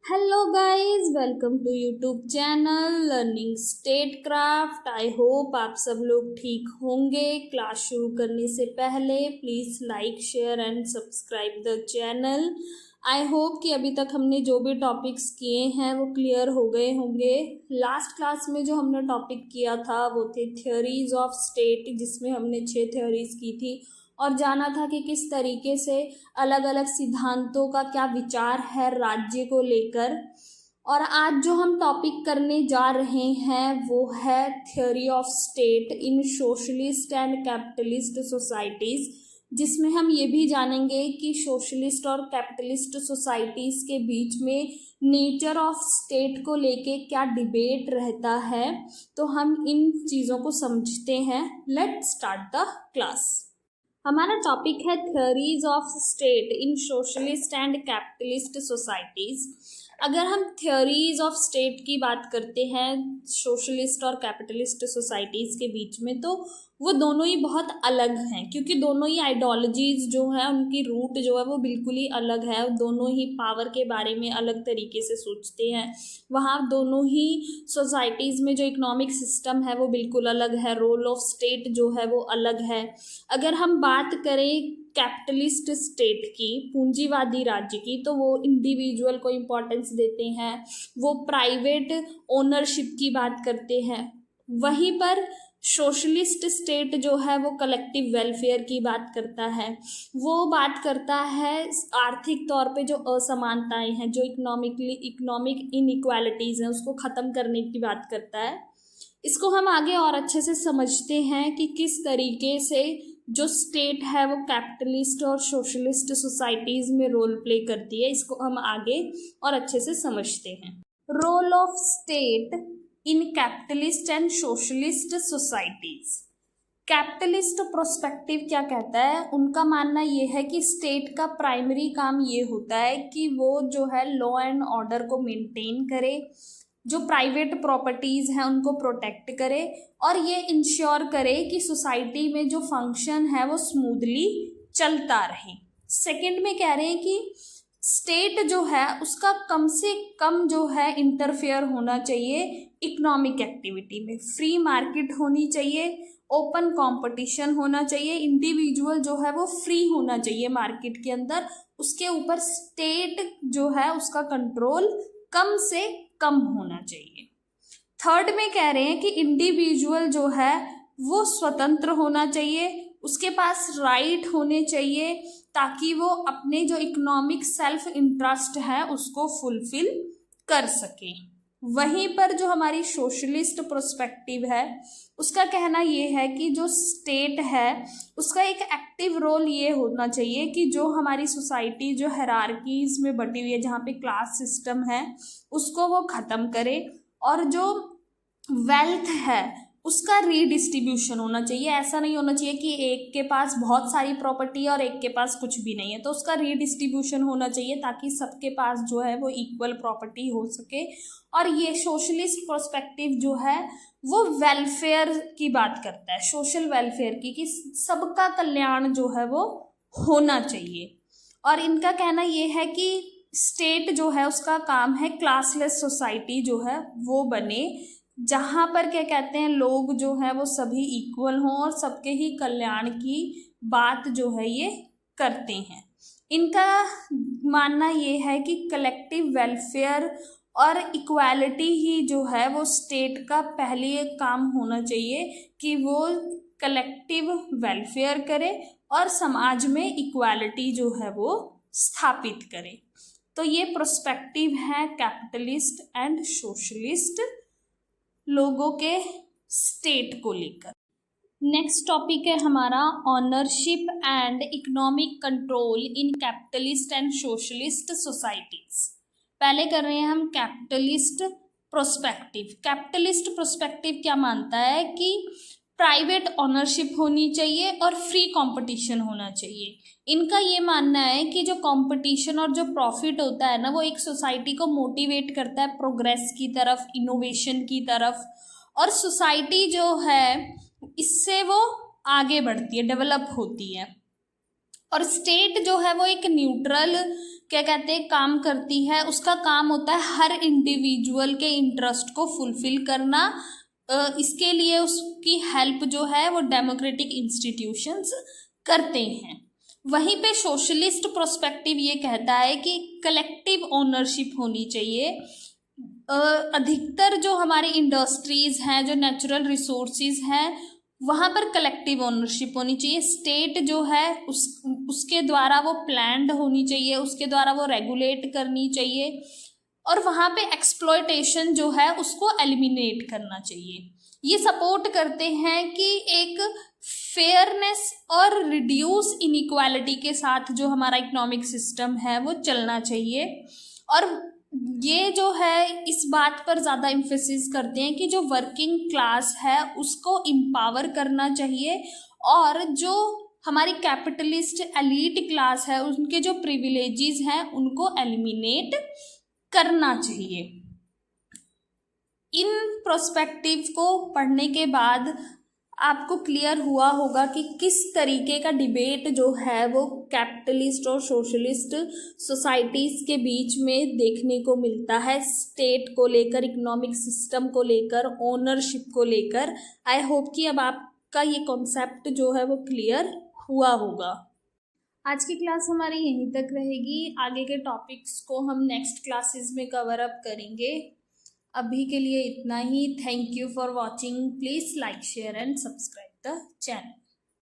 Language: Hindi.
Hello guys, welcome to YouTube channel learning statecraft. I hope आप सब लोग ठीक होंगे। क्लास शुरू करने से पहले please like share and subscribe the channel. I hope कि अभी तक हमने जो भी टॉपिक्स किए हैं वो क्लियर हो गए होंगे। लास्ट क्लास में जो हमने टॉपिक किया था वो थे थ्योरीज ऑफ स्टेट, जिसमें हमने 6 थ्योरीज की थी और जाना था कि किस तरीके से अलग अलग सिद्धांतों का क्या विचार है राज्य को लेकर। और आज जो हम टॉपिक करने जा रहे हैं वो है theory of state in socialist and capitalist societies, जिसमें हम ये भी जानेंगे कि सोशलिस्ट और कैपिटलिस्ट सोसाइटीज़ के बीच में नेचर ऑफ स्टेट को लेके क्या डिबेट रहता है। तो हम इन चीज़ों को समझते हैं। Let's start the class. हमारा टॉपिक है theories of state in socialist and capitalist societies. अगर हम थ्योरीज ऑफ स्टेट की बात करते हैं सोशलिस्ट और कैपिटलिस्ट सोसाइटीज़ के बीच में, तो वो दोनों ही बहुत अलग हैं, क्योंकि दोनों ही आइडियोलॉजीज जो है उनकी रूट जो है वो बिल्कुल ही अलग है। दोनों ही पावर के बारे में अलग तरीके से सोचते हैं। वहाँ दोनों ही सोसाइटीज़ में जो इकोनॉमिक सिस्टम है वो बिल्कुल अलग है। रोल ऑफ स्टेट जो है वो अलग है। अगर हम बात करें कैपिटलिस्ट स्टेट की, पूंजीवादी राज्य की, तो वो इंडिविजुअल को इम्पोर्टेंस देते हैं, वो प्राइवेट ओनरशिप की बात करते हैं। वहीं पर सोशलिस्ट स्टेट जो है वो कलेक्टिव वेलफेयर की बात करता है। वो बात करता है आर्थिक तौर पे जो असमानताएं हैं, जो इकोनॉमिक इनइक्वालिटीज़ हैं, उसको ख़त्म करने की बात करता है। इसको हम आगे और अच्छे से समझते हैं कि किस तरीके से जो स्टेट है वो कैपिटलिस्ट और सोशलिस्ट सोसाइटीज़ में रोल प्ले करती है। इसको हम आगे और अच्छे से समझते हैं। Role of state in capitalist and socialist societies. Capitalist prospective क्या कहता है? उनका मानना ये है कि स्टेट का प्राइमरी काम ये होता है कि वो जो है लॉ एंड ऑर्डर को मेंटेन करे, जो प्राइवेट प्रॉपर्टीज़ हैं उनको प्रोटेक्ट करे और ये इंश्योर करे कि सोसाइटी में जो फंक्शन है वो स्मूथली चलता रहे। सेकंड में कह रहे हैं कि स्टेट जो है उसका कम से कम जो है इंटरफेयर होना चाहिए इकोनॉमिक एक्टिविटी में। फ्री मार्केट होनी चाहिए, ओपन कंपटीशन होना चाहिए, इंडिविजुअल जो है वो फ्री होना चाहिए मार्केट के अंदर। उसके ऊपर स्टेट जो है उसका कंट्रोल कम से कम होना चाहिए। थर्ड में कह रहे हैं कि इंडिविजुअल जो है वो स्वतंत्र होना चाहिए, उसके पास राइट होने चाहिए ताकि वो अपने जो इकोनॉमिक सेल्फ इंटरेस्ट है उसको फुलफिल कर सके। वहीं पर जो हमारी सोशलिस्ट प्रोस्पेक्टिव है उसका कहना ये है कि जो स्टेट है उसका एक एक्टिव रोल ये होना चाहिए कि जो हमारी सोसाइटी जो हायरार्कीज में बटी हुई है, जहाँ पे क्लास सिस्टम है, उसको वो ख़त्म करे और जो वेल्थ है उसका रीडिस्ट्रीब्यूशन होना चाहिए। ऐसा नहीं होना चाहिए कि एक के पास बहुत सारी प्रॉपर्टी है और एक के पास कुछ भी नहीं है, तो उसका रीडिस्ट्रीब्यूशन होना चाहिए ताकि सबके पास जो है वो इक्वल प्रॉपर्टी हो सके। और ये सोशलिस्ट पर्सपेक्टिव जो है वो वेलफेयर की बात करता है, सोशल वेलफेयर की, कि सबका कल्याण जो है वो होना चाहिए। और इनका कहना ये है कि स्टेट जो है उसका काम है क्लासलेस सोसाइटी जो है वो बने, जहाँ पर क्या कहते हैं लोग जो हैं वो सभी इक्वल हों और सबके ही कल्याण की बात जो है ये करते हैं। इनका मानना ये है कि कलेक्टिव वेलफेयर और इक्वालिटी ही जो है वो स्टेट का पहले काम होना चाहिए कि वो कलेक्टिव वेलफेयर करे और समाज में इक्वालिटी जो है वो स्थापित करे। तो ये प्रोस्पेक्टिव है कैपिटलिस्ट एंड सोशलिस्ट लोगों के स्टेट को लेकर। नेक्स्ट टॉपिक है हमारा ownership and economic control in capitalist and socialist societies. पहले कर रहे हैं हम कैपिटलिस्ट प्रोस्पेक्टिव। कैपिटलिस्ट प्रोस्पेक्टिव क्या मानता है कि प्राइवेट ऑनरशिप होनी चाहिए और फ्री कंपटीशन होना चाहिए। इनका ये मानना है कि जो कंपटीशन और जो प्रॉफिट होता है ना, वो एक सोसाइटी को मोटिवेट करता है प्रोग्रेस की तरफ, इनोवेशन की तरफ, और सोसाइटी जो है इससे वो आगे बढ़ती है, डेवलप होती है। और स्टेट जो है वो एक न्यूट्रल क्या कहते हैं काम करती है, उसका काम होता है हर इंडिविजुअल के इंटरेस्ट को फुलफिल करना। इसके लिए उसकी हेल्प जो है वो डेमोक्रेटिक इंस्टीट्यूशंस करते हैं। वहीं पे सोशलिस्ट प्रोस्पेक्टिव ये कहता है कि कलेक्टिव ओनरशिप होनी चाहिए। अधिकतर जो हमारी इंडस्ट्रीज हैं, जो नेचुरल रिसोर्सेज हैं, वहाँ पर कलेक्टिव ओनरशिप होनी चाहिए। स्टेट जो है उसके द्वारा वो प्लान्ड होनी चाहिए, उसके द्वारा वो रेगुलेट करनी चाहिए, और वहाँ पे एक्सप्लॉयटेशन जो है उसको एलिमिनेट करना चाहिए। ये सपोर्ट करते हैं कि एक फेयरनेस और रिड्यूस इनइक्वालिटी के साथ जो हमारा इकोनॉमिक सिस्टम है वो चलना चाहिए। और ये जो है इस बात पर ज़्यादा इम्फेसिस करते हैं कि जो वर्किंग क्लास है उसको एम्पावर करना चाहिए, और जो हमारी कैपिटलिस्ट एलीट क्लास है उनके जो प्रिविलेजेस हैं उनको एलिमिनेट करना चाहिए। इन प्रोस्पेक्टिव को पढ़ने के बाद आपको क्लियर हुआ होगा कि किस तरीके का डिबेट जो है वो कैपिटलिस्ट और सोशलिस्ट सोसाइटीज़ के बीच में देखने को मिलता है, स्टेट को लेकर, इकोनॉमिक सिस्टम को लेकर, ओनरशिप को लेकर। आई होप कि अब आपका ये कॉन्सेप्ट जो है वो क्लियर हुआ होगा। आज की क्लास हमारी यहीं तक रहेगी। आगे के टॉपिक्स को हम नेक्स्ट क्लासेस में कवर अप करेंगे। अभी के लिए इतना ही। Thank you for watching. Please like, share and subscribe the channel.